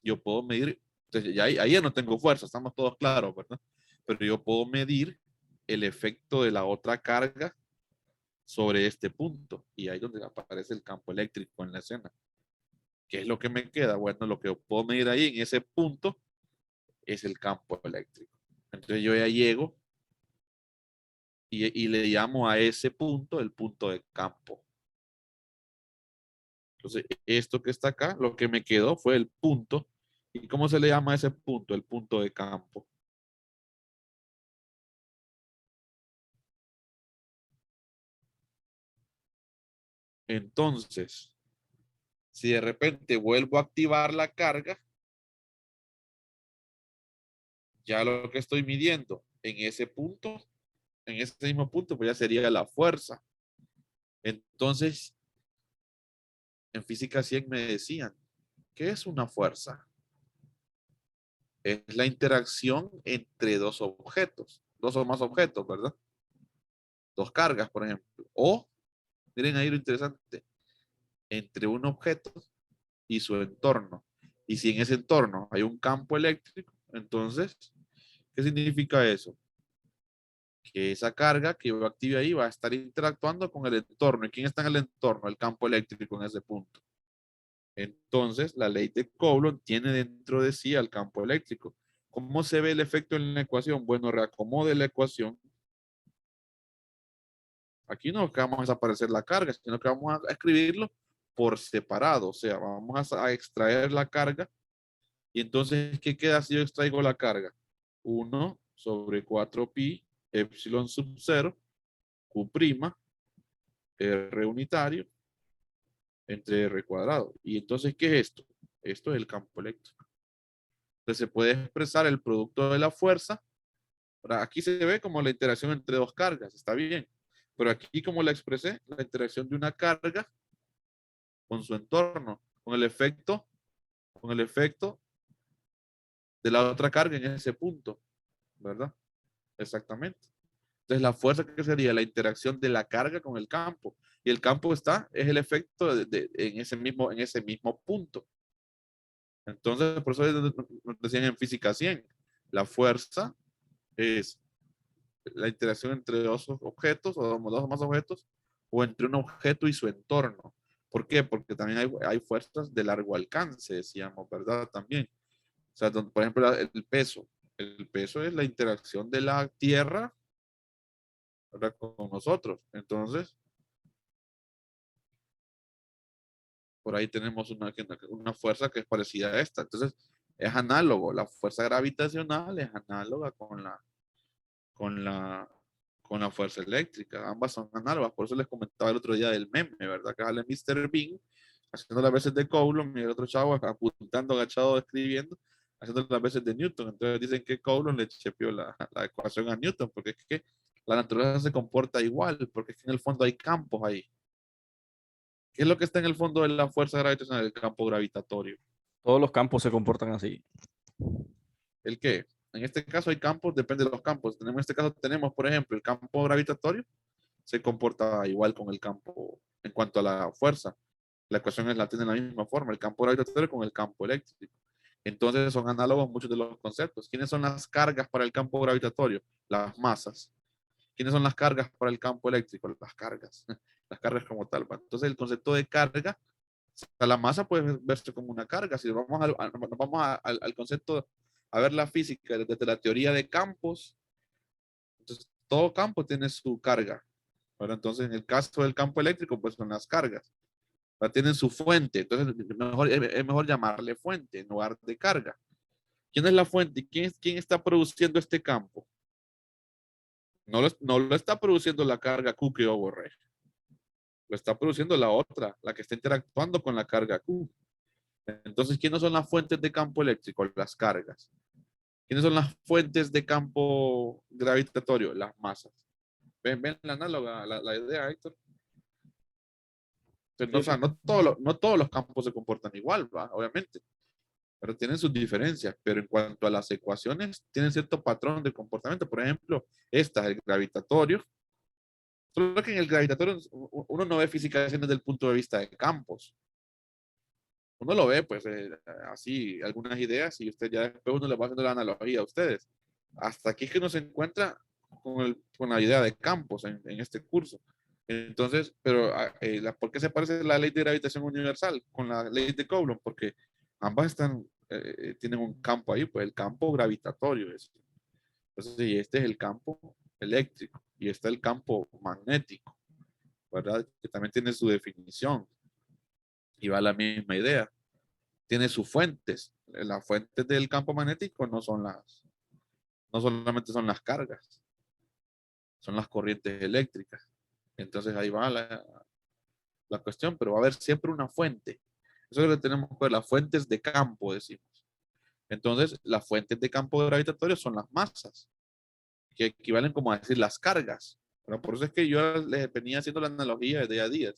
yo puedo medir, entonces ahí ya no tengo fuerza, estamos todos claros, ¿verdad? Pero yo puedo medir el efecto de la otra carga sobre este punto. Y ahí es donde aparece el campo eléctrico en la escena. ¿Qué es lo que me queda? Bueno, lo que puedo medir ahí en ese punto es el campo eléctrico. Entonces yo ya llego y le llamo a ese punto el punto de campo. Entonces, esto que está acá, lo que me quedó fue el punto. ¿Y cómo se le llama a ese punto? El punto de campo. Entonces, si de repente vuelvo a activar la carga, ya lo que estoy midiendo en ese punto, en ese mismo punto, pues ya sería la fuerza. Entonces, en física 100 me decían, ¿qué es una fuerza? Es la interacción entre dos objetos, dos o más objetos, ¿verdad? Dos cargas, por ejemplo. O, miren ahí lo interesante, entre un objeto y su entorno. Y si en ese entorno hay un campo eléctrico, entonces, ¿qué significa eso? Que esa carga que yo active ahí va a estar interactuando con el entorno. ¿Y quién está en el entorno? El campo eléctrico en ese punto. Entonces, la ley de Coulomb tiene dentro de sí al campo eléctrico. ¿Cómo se ve el efecto en la ecuación? Bueno, reacomode la ecuación. Aquí no que vamos a desaparecer la carga, sino que vamos a escribirlo por separado. O sea, vamos a extraer la carga. Y entonces, ¿qué queda si yo extraigo la carga? 1 sobre 4pi epsilon sub 0 Q', R unitario, entre R cuadrado. Y entonces, ¿qué es esto? Esto es el campo eléctrico. Entonces se puede expresar el producto de la fuerza. Ahora, aquí se ve como la interacción entre dos cargas, está bien. Pero aquí, como la expresé, la interacción de una carga con su entorno, con el efecto de la otra carga en ese punto, ¿verdad? Exactamente. Entonces, la fuerza que sería la interacción de la carga con el campo. Y el campo es el efecto en ese mismo punto. Entonces, por eso nos decían en física 100, la fuerza es la interacción entre dos objetos o dos o más objetos o entre un objeto y su entorno. ¿Por qué? Porque también hay fuerzas de largo alcance, decíamos, ¿verdad? También. O sea, por ejemplo, el peso. El peso es la interacción de la Tierra, ¿verdad? Con nosotros. Entonces, por ahí tenemos una fuerza que es parecida a esta. Entonces, es análogo. La fuerza gravitacional es análoga con la, con la fuerza eléctrica. Ambas son análogas. Por eso les comentaba el otro día del meme, ¿verdad? Que sale Mr. Bean haciendo las veces de Coulomb y el otro chavo apuntando, agachado, escribiendo, haciendo las veces de Newton. Entonces dicen que Coulomb le chepió la ecuación a Newton, porque es que la naturaleza se comporta igual, porque es que en el fondo hay campos ahí. ¿Qué es lo que está en el fondo de la fuerza gravitacional? El campo gravitatorio. Todos los campos se comportan así. ¿El qué? En este caso hay campos, depende de los campos. En este caso tenemos, por ejemplo, el campo gravitatorio se comporta igual con el campo en cuanto a la fuerza. La ecuación la tiene la misma forma, el campo gravitatorio con el campo eléctrico. Entonces son análogos muchos de los conceptos. ¿Quiénes son las cargas para el campo gravitatorio? Las masas. ¿Quiénes son las cargas para el campo eléctrico? Las cargas. Las cargas como tal. Entonces el concepto de carga, la masa puede verse como una carga. Si vamos al concepto, a ver la física desde la teoría de campos, entonces todo campo tiene su carga. Pero entonces, en el caso del campo eléctrico, pues son las cargas. Tienen su fuente. Entonces, es mejor llamarle fuente en lugar de carga. ¿Quién es la fuente? ¿Quién está produciendo este campo? No lo está produciendo la carga Q que yo borré. Lo está produciendo la otra, la que está interactuando con la carga Q. Entonces, ¿quiénes son las fuentes de campo eléctrico? Las cargas. ¿Quiénes son las fuentes de campo gravitatorio? Las masas. ¿Ven la análoga, la idea, Héctor? Entonces, o sea, no todos los campos se comportan igual, ¿va? Obviamente, pero tienen sus diferencias. Pero en cuanto a las ecuaciones, tienen cierto patrón de comportamiento. Por ejemplo, esta es el gravitatorio. Solo que en el gravitatorio uno no ve física desde el punto de vista de campos. Uno lo ve, pues, así, algunas ideas, y usted ya después uno le va haciendo la analogía a ustedes. Hasta aquí es que uno se encuentra con la idea de campos en este curso. Entonces, pero ¿por qué se parece la ley de gravitación universal con la ley de Coulomb? Porque ambas tienen un campo ahí, pues el campo gravitatorio es. Entonces, y este es el campo eléctrico y está el campo magnético, ¿verdad? Que también tiene su definición y va la misma idea. Tiene sus fuentes. Las fuentes del campo magnético no solamente son las cargas, son las corrientes eléctricas. Entonces ahí va la cuestión, pero va a haber siempre una fuente. Eso es lo que tenemos que ver, las fuentes de campo, decimos. Entonces, las fuentes de campo gravitatorio son las masas, que equivalen como a decir las cargas. Pero por eso es que yo les venía haciendo la analogía de día a día.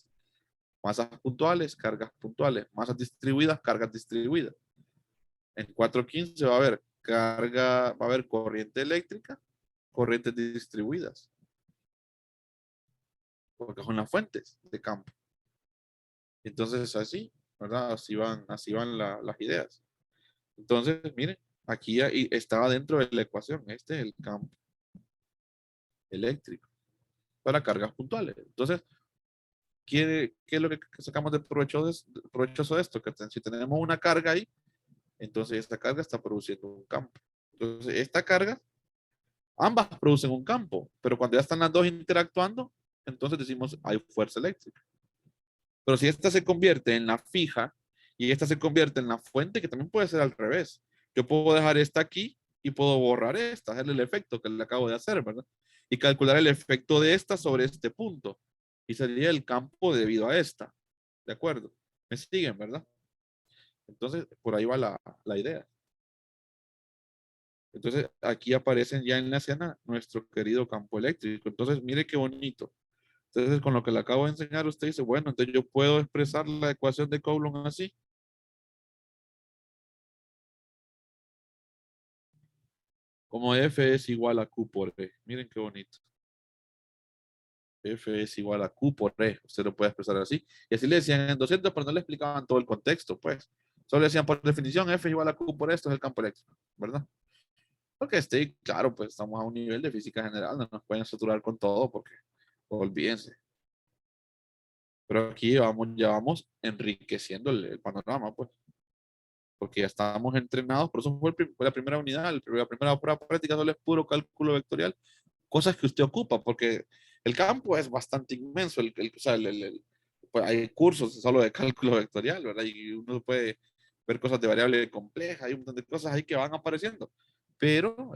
Masas puntuales, cargas puntuales. Masas distribuidas, cargas distribuidas. En 415 va a haber carga, va a haber corriente eléctrica, corrientes distribuidas. Porque son las fuentes de campo. Entonces así, ¿verdad? Así van las ideas. Entonces, miren, aquí estaba dentro de la ecuación. Este es el campo eléctrico para cargas puntuales. Entonces, ¿qué es lo que sacamos de provechoso de esto? Que si tenemos una carga ahí, entonces esta carga está produciendo un campo. Entonces, esta carga, ambas producen un campo, pero cuando ya están las dos interactuando, entonces decimos hay fuerza eléctrica. Pero si esta se convierte en la fija y esta se convierte en la fuente, que también puede ser al revés. Yo puedo dejar esta aquí y puedo borrar esta, hacerle el efecto que le acabo de hacer, ¿verdad? Y calcular el efecto de esta sobre este punto. Y sería el campo debido a esta. ¿De acuerdo? ¿Me siguen, verdad? Entonces, por ahí va la idea. Entonces, aquí aparecen ya en la escena nuestro querido campo eléctrico. Entonces, mire qué bonito. Entonces, con lo que le acabo de enseñar, usted dice, bueno, entonces yo puedo expresar la ecuación de Coulomb así. Como F es igual a Q por E. Miren qué bonito. F es igual a Q por E. Usted lo puede expresar así. Y así le decían en 200, pero no le explicaban todo el contexto, pues. Solo le decían por definición, F es igual a Q por E, esto es el campo eléctrico, ¿verdad? Porque claro, pues estamos a un nivel de física general, no nos pueden saturar con todo, porque olvídense. Pero aquí ya vamos enriqueciendo el panorama, pues. Porque ya estábamos entrenados, por eso fue la primera unidad, la primera prueba práctica solo es puro cálculo vectorial, cosas que usted ocupa, porque el campo es bastante inmenso, o sea, pues hay cursos solo de cálculo vectorial, ¿verdad? Y uno puede ver cosas de variable compleja, hay un montón de cosas ahí que van apareciendo, pero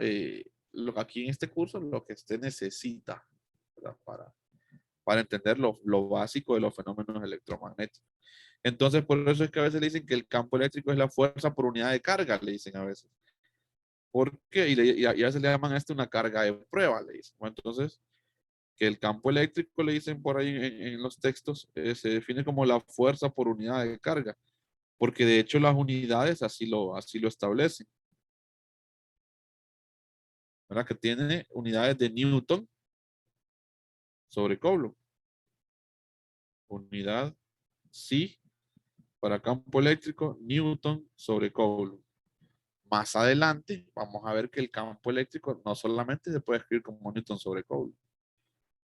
aquí en este curso lo que usted necesita, ¿verdad? Para entender lo básico de los fenómenos electromagnéticos. Entonces, por eso es que a veces le dicen que el campo eléctrico es la fuerza por unidad de carga, le dicen a veces. ¿Por qué? Y a veces le llaman a esto una carga de prueba, le dicen. Bueno, entonces, que el campo eléctrico, le dicen por ahí en los textos, se define como la fuerza por unidad de carga, porque de hecho las unidades así lo establecen. ¿Verdad? Que tiene unidades de Newton sobre Coulomb. Unidad, sí, para campo eléctrico, Newton sobre Coulomb. Más adelante vamos a ver que el campo eléctrico no solamente se puede escribir como Newton sobre Coulomb,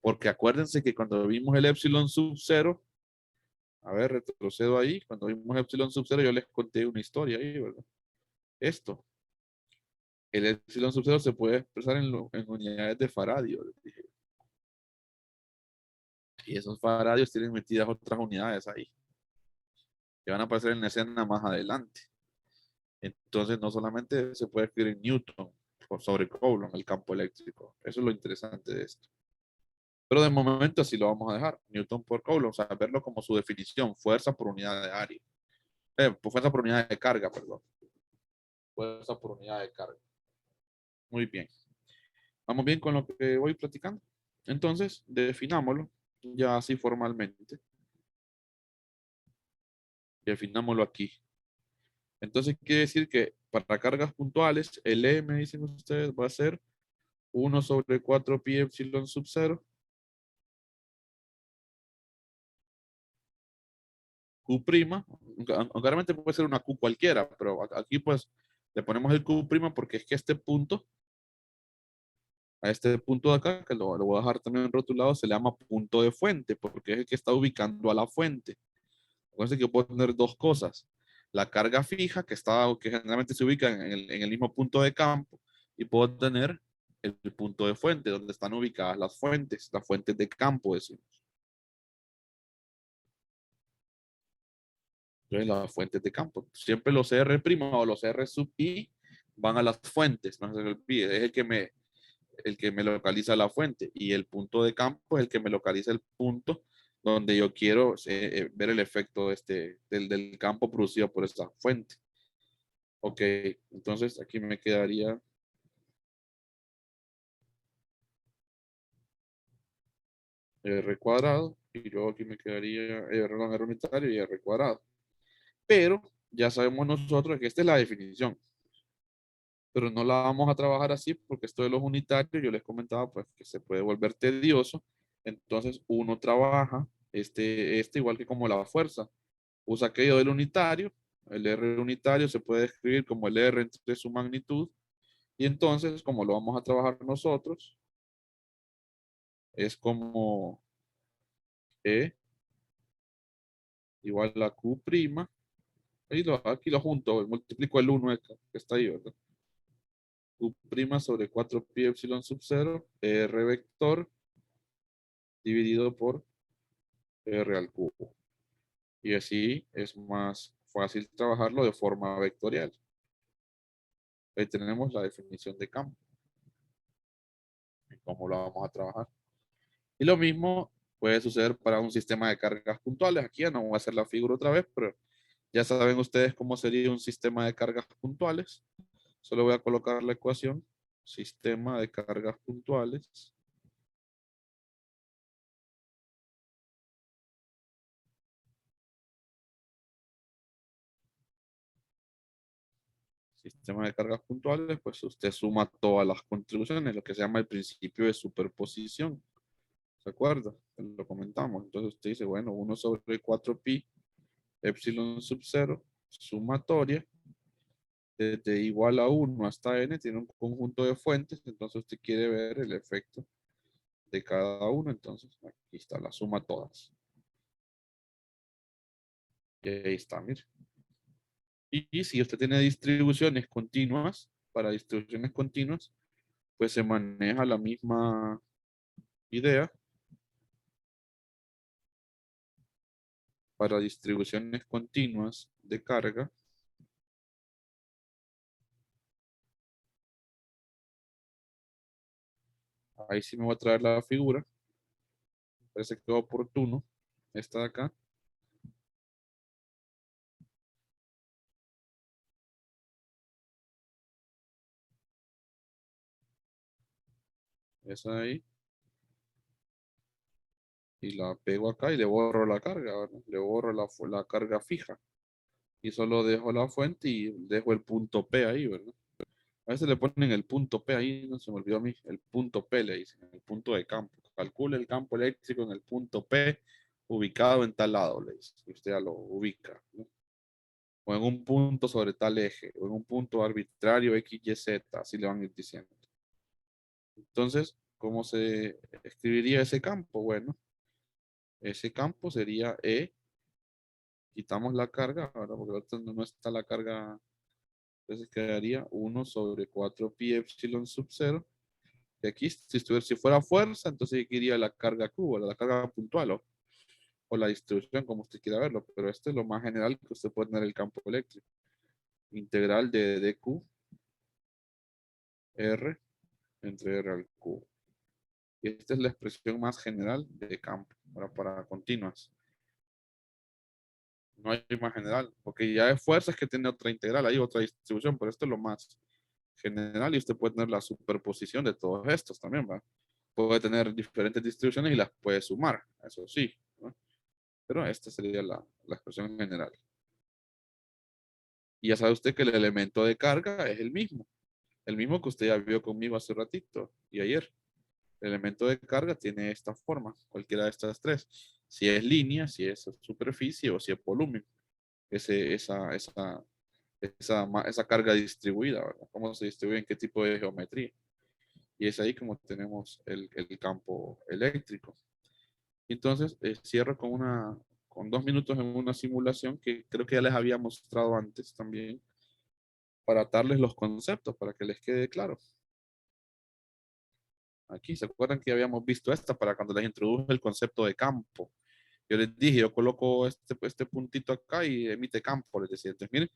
porque acuérdense que cuando vimos el epsilon sub 0, a ver, retrocedo ahí, cuando vimos epsilon sub 0 yo les conté una historia ahí, ¿verdad? Esto, el epsilon sub 0 se puede expresar en unidades de faradio, les dije. Y esos faradios tienen metidas otras unidades ahí, que van a aparecer en la escena más adelante. Entonces no solamente se puede escribir en Newton sobre Coulomb, el campo eléctrico. Eso es lo interesante de esto. Pero de momento así lo vamos a dejar. Newton por Coulomb, o sea, verlo como su definición, fuerza por unidad de área. Fuerza por unidad de carga, perdón. Fuerza por unidad de carga. Muy bien. Vamos bien con lo que voy platicando. Entonces, definámoslo ya así formalmente. Definámoslo aquí. Entonces, quiere decir que para cargas puntuales, el M, dicen ustedes, va a ser 1 sobre 4 pi epsilon sub 0. Q', aunque realmente puede ser una Q cualquiera, pero aquí pues le ponemos el Q' porque es que este punto A este punto de acá, que lo voy a dejar también rotulado, se le llama punto de fuente, porque es el que está ubicando a la fuente. Acuérdense que yo puedo tener dos cosas. La carga fija, que generalmente se ubica en el mismo punto de campo, y puedo tener el punto de fuente, donde están ubicadas las fuentes de campo, decimos. Entonces, las fuentes de campo. Siempre los R' o los R sub I van a las fuentes, no se olvide, es el que me localiza la fuente, y el punto de campo es el que me localiza el punto donde yo quiero ver el efecto del campo producido por esta fuente. Ok, entonces aquí me quedaría R cuadrado, y yo aquí me quedaría R unitario y R cuadrado. Pero ya sabemos nosotros que esta es la definición, pero no la vamos a trabajar así porque esto de los unitarios, yo les comentaba pues que se puede volver tedioso. Entonces uno trabaja este igual que como la fuerza. Usa aquello del unitario, el R unitario se puede escribir como el R entre su magnitud, y entonces como lo vamos a trabajar nosotros, es como E igual a Q prima, aquí lo junto, multiplico el 1 que está ahí, ¿verdad? Q prima sobre 4 pi epsilon sub 0, R vector dividido por R al cubo. Y así es más fácil trabajarlo de forma vectorial. Ahí tenemos la definición de campo y cómo lo vamos a trabajar. Y lo mismo puede suceder para un sistema de cargas puntuales. Aquí ya no voy a hacer la figura otra vez, pero ya saben ustedes cómo sería un sistema de cargas puntuales. Solo voy a colocar la ecuación. Sistema de cargas puntuales. Sistema de cargas puntuales, pues usted suma todas las contribuciones, lo que se llama el principio de superposición. ¿Se acuerda? Lo comentamos. Entonces usted dice, bueno, 1 sobre 4pi epsilon sub 0 sumatoria desde igual a 1 hasta n tiene un conjunto de fuentes, entonces usted quiere ver el efecto de cada uno, entonces aquí está la suma todas. Y ahí está, mire. Y si usted tiene distribuciones continuas, para distribuciones continuas, pues se maneja la misma idea. Para distribuciones continuas de carga, ahí sí me voy a traer la figura. Parece que es oportuno. Esta de acá. Esa de ahí. Y la pego acá y le borro la carga, ¿verdad? Le borro la carga fija. Y solo dejo la fuente y dejo el punto P ahí, ¿verdad? A veces le ponen el punto P ahí, no se me olvidó a mí. El punto P le dicen, el punto de campo. Calcule el campo eléctrico en el punto P ubicado en tal lado, le dice. Y usted ya lo ubica, ¿no? O en un punto sobre tal eje, o en un punto arbitrario X, Y, Z, así le van a ir diciendo. Entonces, ¿cómo se escribiría ese campo? Bueno, ese campo sería E, quitamos la carga, ahora porque no está la carga, entonces quedaría 1 sobre 4 pi epsilon sub 0, y aquí si fuera fuerza, entonces aquí iría la carga Q, la carga puntual, o la distribución, como usted quiera verlo, pero esto es lo más general que usted puede tener el campo eléctrico. Integral de dq R entre R al cubo. Y esta es la expresión más general de campo, para continuas. No hay más general, porque ya es fuerzas que tiene otra integral, hay otra distribución, pero esto es lo más general y usted puede tener la superposición de todos estos también, ¿va? Puede tener diferentes distribuciones y las puede sumar, eso sí, ¿no? Pero esta sería la expresión general. Y ya sabe usted que el elemento de carga es el mismo que usted ya vio conmigo hace ratito y ayer. El elemento de carga tiene esta forma, cualquiera de estas tres. Si es línea, si es superficie o si es volumen. Esa carga distribuida, ¿verdad? ¿Cómo se distribuye? ¿En qué tipo de geometría? Y es ahí como tenemos el campo eléctrico. Entonces, cierro con 2 minutos en una simulación que creo que ya les había mostrado antes también, para darles los conceptos, para que les quede claro. Aquí, ¿se acuerdan que habíamos visto esta para cuando les introduje el concepto de campo? Yo les dije, yo coloco este puntito acá y emite campo, les decía. Entonces, miren,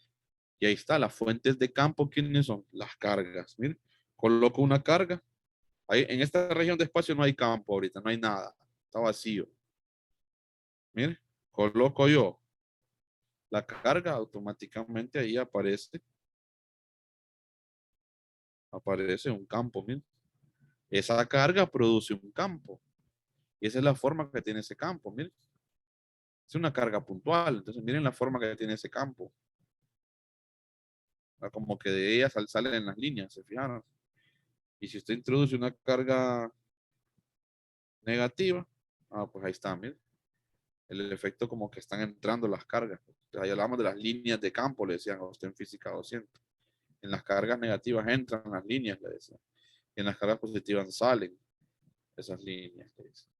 y ahí está, las fuentes de campo, ¿quiénes son? Las cargas. Miren, coloco una carga. Ahí, en esta región de espacio no hay campo ahorita, no hay nada. Está vacío. Miren, coloco yo la carga, automáticamente ahí aparece un campo. Miren. Esa carga produce un campo. Y esa es la forma que tiene ese campo. Miren. Es una carga puntual. Entonces, miren la forma que tiene ese campo. Como que de ella salen las líneas, ¿se fijaron? Y si usted introduce una carga negativa, pues ahí está, miren. El efecto como que están entrando las cargas. Entonces, ahí hablamos de las líneas de campo, le decían a usted en física 200. En las cargas negativas entran las líneas, le decían. Y en las cargas positivas salen esas líneas, le decían.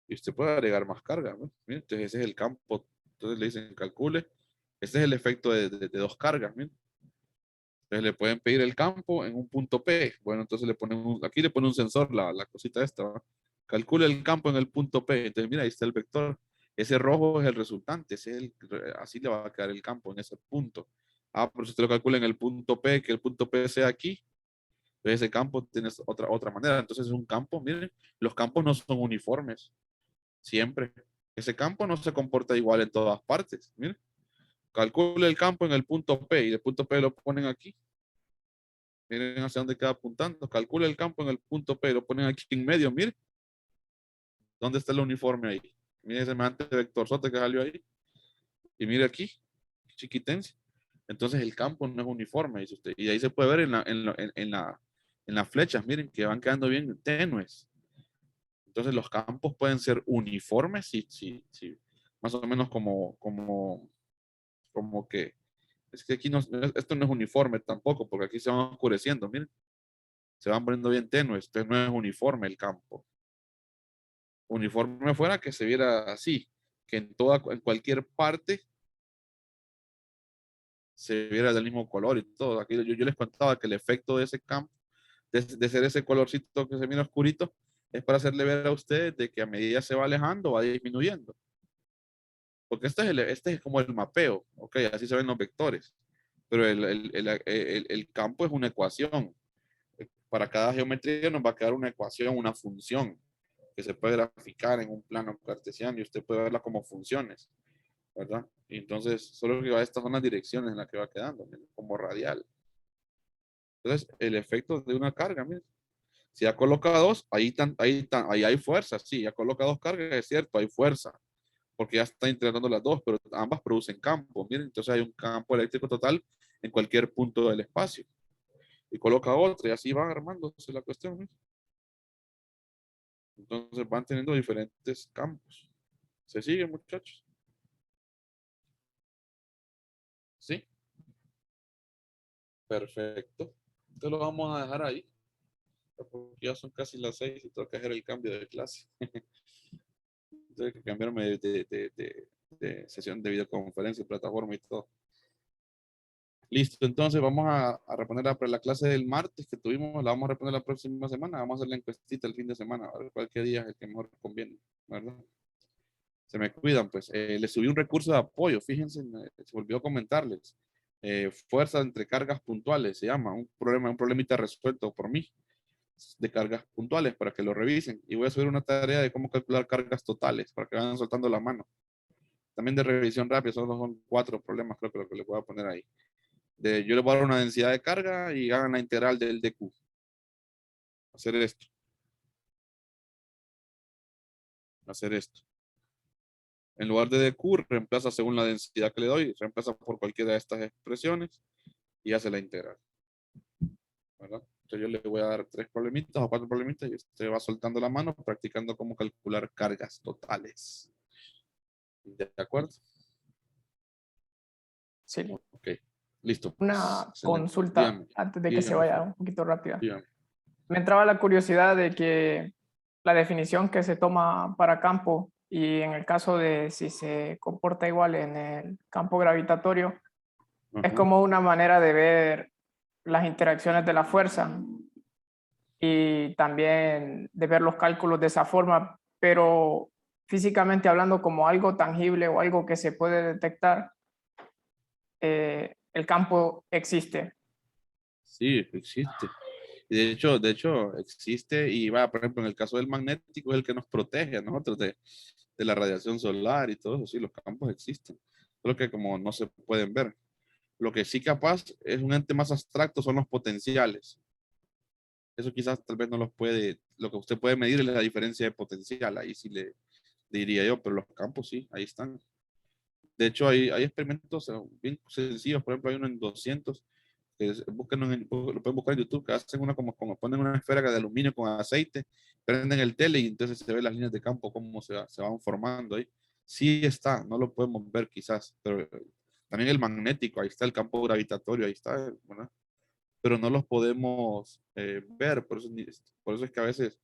Y usted puede agregar más carga, ¿no? Miren, entonces ese es el campo. Entonces le dicen, calcule. Este es el efecto de dos cargas, miren. Entonces le pueden pedir el campo en un punto P. Bueno, entonces le ponen aquí le pone un sensor, la cosita esta, ¿va? Calcule el campo en el punto P. Entonces, mira, ahí está el vector. Ese rojo es el resultante. Así le va a quedar el campo en ese punto. Pero si usted lo calcula en el punto P, que el punto P sea aquí, entonces ese campo tiene otra manera. Entonces es un campo, miren, los campos no son uniformes. Siempre. Ese campo no se comporta igual en todas partes. Miren. Calcule el campo en el punto P y el punto P lo ponen aquí. Miren hacia dónde queda apuntando. Calcule el campo en el punto P, lo ponen aquí en medio. Miren. ¿Dónde está el uniforme ahí? Mire semejante vectorzote que salió ahí. Y mire aquí, chiquitense. Entonces el campo no es uniforme, dice usted. Y ahí se puede ver en las flechas, miren, que van quedando bien tenues. Entonces los campos pueden ser uniformes, sí, más o menos como que, es que aquí esto no es uniforme tampoco, porque aquí se van oscureciendo, miren. Se van poniendo bien tenues, entonces no es uniforme el campo. Uniforme fuera que se viera así, que en cualquier parte se viera del mismo color y todo. Aquí yo les contaba que el efecto de ese campo, de ser ese colorcito que se mira oscurito, es para hacerle ver a ustedes de que a medida se va alejando, va disminuyendo. Porque este es como el mapeo, ¿ok? Así se ven los vectores. Pero el campo es una ecuación. Para cada geometría nos va a quedar una ecuación, una función, que se puede graficar en un plano cartesiano y usted puede verla como funciones, ¿verdad? Y entonces, solo que estas son las direcciones en las que va quedando, como radial. Entonces, el efecto de una carga, miren. Si ya coloca dos, ahí hay fuerza, sí, ya coloca dos cargas, es cierto, hay fuerza, porque ya está integrando las dos, pero ambas producen campo, miren, entonces hay un campo eléctrico total en cualquier punto del espacio. Y coloca otro, y así va armándose la cuestión, ¿no? Entonces van teniendo diferentes campos. ¿Se sigue, muchachos? Sí, perfecto. Entonces lo vamos a dejar ahí, porque ya son casi las 6 y tengo que hacer el cambio de clase. Tengo que cambiarme de sesión de videoconferencia, plataforma y todo. Listo, entonces vamos a reponer la clase del martes que tuvimos, la vamos a reponer la próxima semana, vamos a hacer la encuestita el fin de semana, a ver cualquier día es el que mejor conviene, ¿verdad? Se me cuidan, pues. Les subí un recurso de apoyo, fíjense, se volvió a comentarles. Fuerza entre cargas puntuales, se llama, un problemita resuelto por mí, de cargas puntuales, para que lo revisen. Y voy a subir una tarea de cómo calcular cargas totales, para que vayan soltando la mano. También de revisión rápida, solo son 4 problemas, creo que lo que les voy a poner ahí. Yo les voy a dar una densidad de carga y hagan la integral del dq. Hacer esto. Hacer esto. En lugar de dq, reemplaza según la densidad que le doy, reemplaza por cualquiera de estas expresiones y hace la integral. ¿Verdad? Entonces yo le voy a dar 3 problemitas o 4 problemitas y usted va soltando la mano practicando cómo calcular cargas totales. ¿De acuerdo? Sí. Ok. Listo. Una Excelente. consulta Dígame, antes de que se dígame, vaya un poquito rápida. dígame. Me entraba la curiosidad de que la definición que se toma para campo y en el caso de si se comporta igual en el campo gravitatorio, es Ajá. como una manera de ver las interacciones de la fuerza y también de ver los cálculos de esa forma, pero físicamente hablando como algo tangible o algo que se puede detectar, el campo existe. Sí, existe. Y de hecho, existe y va, por ejemplo, en el caso del magnético es el que nos protege a nosotros de la radiación solar y todo eso. Sí, los campos existen. Solo que como no se pueden ver. Lo que sí capaz es un ente más abstracto son los potenciales. Eso quizás tal vez no los puede, lo que usted puede medir es la diferencia de potencial. Ahí sí le diría yo, pero los campos sí, ahí están. De hecho, hay experimentos bien sencillos. Por ejemplo, hay uno en 200 búsquenlo lo pueden buscar en YouTube, que hacen una como ponen una esfera de aluminio con aceite, prenden el tele y entonces se ven las líneas de campo, cómo se van formando ahí. Sí está, no lo podemos ver quizás, pero también el magnético, ahí está el campo gravitatorio, ahí está, ¿verdad? Pero no los podemos ver, por eso es que a veces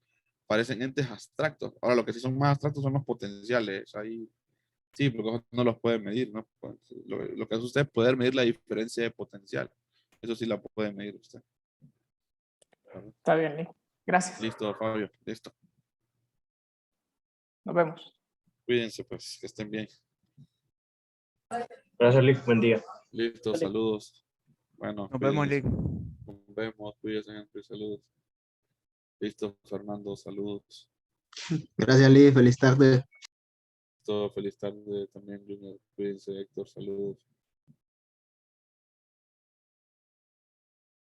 parecen entes abstractos. Ahora, lo que sí son más abstractos son los potenciales, ahí sí, porque no los pueden medir, ¿no? Pues, lo que hace usted es poder medir la diferencia de potencial. Eso sí la puede medir usted. Está bien, Lee. Gracias. Listo, Fabio. Listo. Nos vemos. Cuídense, pues, que estén bien. Gracias, Lick. Buen día. Listo, saludos. Bueno, Nos vemos, cuídense. Lick. Nos vemos, cuídense, gente, saludos. Listo, Fernando, saludos. Gracias, Lee. Feliz tarde. Listo, feliz tarde también, Junior. Cuídense, Héctor, saludos.